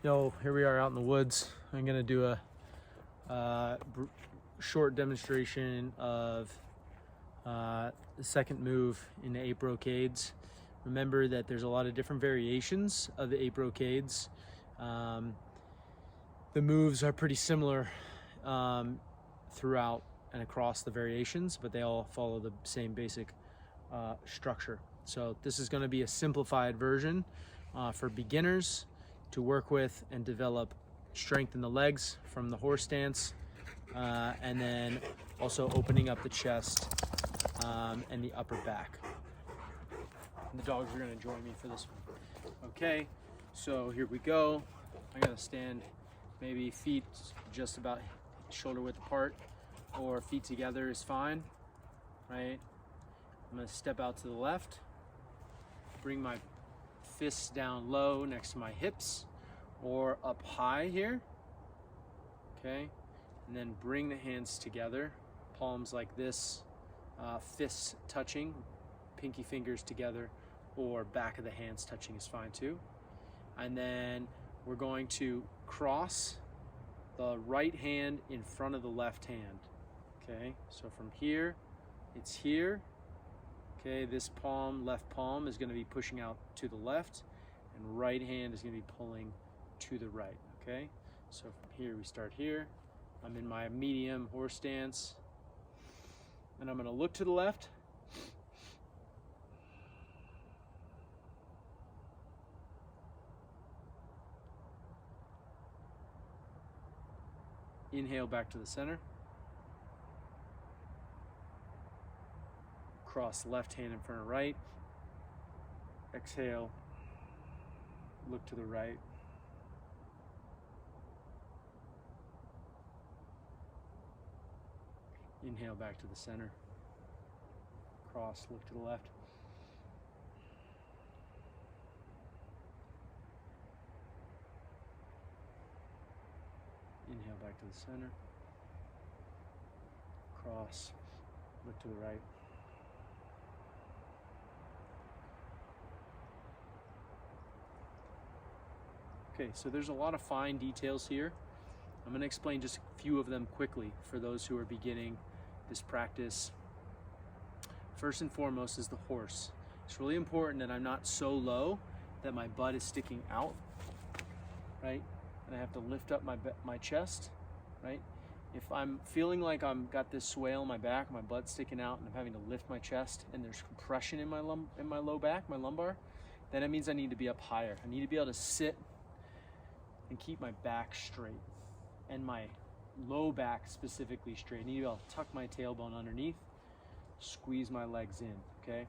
Yo, here we are out in the woods. I'm gonna do a short demonstration of the second move in the 8 brocades. Remember that there's a lot of different variations of the 8 brocades. The moves are pretty similar throughout and across the variations, but they all follow the same basic structure. So this is going to be a simplified version for beginners to work with and develop strength in the legs from the horse stance, and then also opening up the chest and the upper back. And the dogs are going to join me for this one. Okay, so here we go. I gotta stand maybe feet just about shoulder width apart, or feet together is fine, right? I'm gonna step out to the left, bring my fists down low next to my hips or up high here, okay? And then bring the hands together, palms like this, fists touching, pinky fingers together, or back of the hands touching is fine too. And then we're going to cross the right hand in front of the left hand, okay? So from here, it's here. Okay, this palm, left palm, is going to be pushing out to the left, and right hand is going to be pulling to the right, okay? So from here, we start here. I'm in my medium horse stance, and I'm going to look to the left. Inhale back to the center. Cross left hand in front of right. Exhale, look to the right. Inhale back to the center. Cross, look to the left. Inhale back to the center. Cross, look to the right. Okay, so there's a lot of fine details here. I'm going to explain just a few of them quickly for those who are beginning this practice. First and foremost is the horse. It's really important that I'm not so low that my butt is sticking out, right? And I have to lift up my chest, right? If I'm feeling like I've got this swale in my back, my butt's sticking out, and I'm having to lift my chest, and there's compression in my low back, my lumbar, then it means I need to be up higher. I need to be able to sit and keep my back straight, and my low back specifically straight. I need to be able to tuck my tailbone underneath, squeeze my legs in, okay?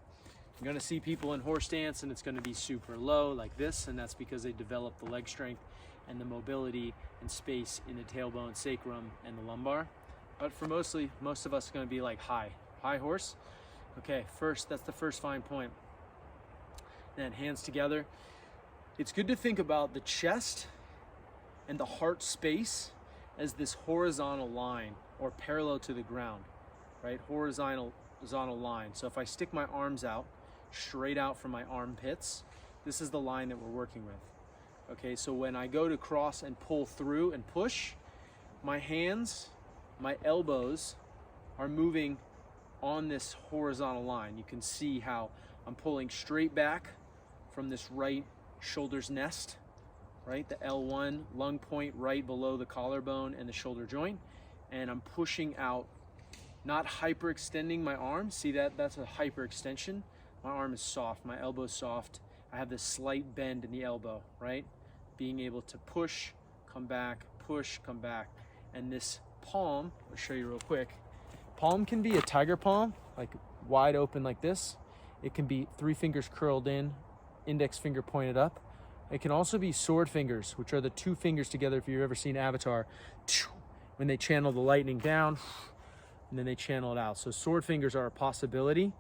You're gonna see people in horse stance and it's gonna be super low like this, and that's because they develop the leg strength and the mobility and space in the tailbone, sacrum, and the lumbar. But for most of us, it's gonna be like high horse. Okay, that's the first fine point. Then hands together. It's good to think about the chest and the heart space as this horizontal line, or parallel to the ground, right? Horizontal line. So if I stick my arms out, straight out from my armpits, this is the line that we're working with. Okay, so when I go to cross and pull through and push, my hands, my elbows are moving on this horizontal line. You can see how I'm pulling straight back from this right shoulder's nest, right? The L1 lung point right below the collarbone and the shoulder joint. And I'm pushing out, not hyperextending my arm. See that? That's a hyperextension. My arm is soft, my elbow is soft. I have this slight bend in the elbow, right? Being able to push, come back, push, come back. And this palm, I'll show you real quick. Palm can be a tiger palm, like wide open like this. It can be 3 fingers curled in, index finger pointed up. It can also be sword fingers, which are the 2 fingers together if you've ever seen Avatar, when they channel the lightning down, and then they channel it out. So sword fingers are a possibility,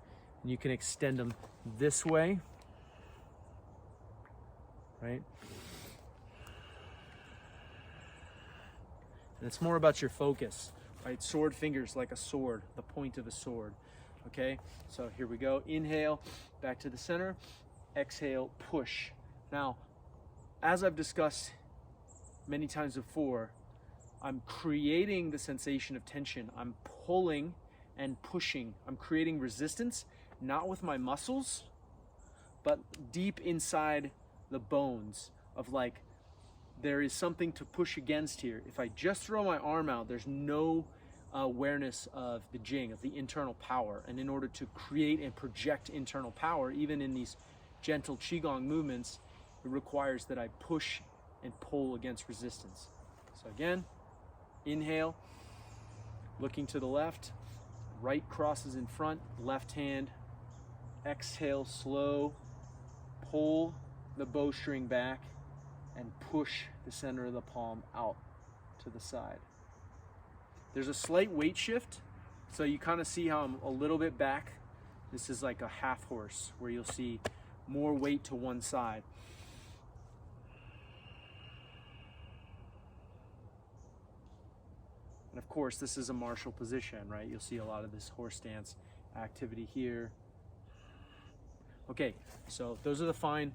and you can extend them this way, right? And it's more about your focus, right? Sword fingers like a sword, the point of a sword, okay? So here we go. Inhale, back to the center. Exhale, push. Now, as I've discussed many times before, I'm creating the sensation of tension. I'm pulling and pushing. I'm creating resistance, not with my muscles, but deep inside the bones of like, there is something to push against here. If I just throw my arm out, there's no awareness of the Jing, of the internal power. And in order to create and project internal power, even in these gentle Qigong movements, it requires that I push and pull against resistance. So again, inhale, looking to the left, right crosses in front, left hand, exhale, slow, pull the bowstring back and push the center of the palm out to the side. There's a slight weight shift, so you kind of see how I'm a little bit back. This is like a half horse where you'll see more weight to one side. And of course, this is a martial position, right? You'll see a lot of this horse stance activity here. Okay, so those are the fine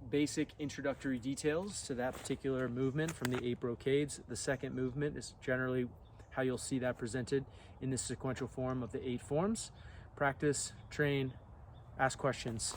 basic introductory details to that particular movement from the 8 brocades. The second movement is generally how you'll see that presented in the sequential form of the 8 forms. Practice, train, ask questions.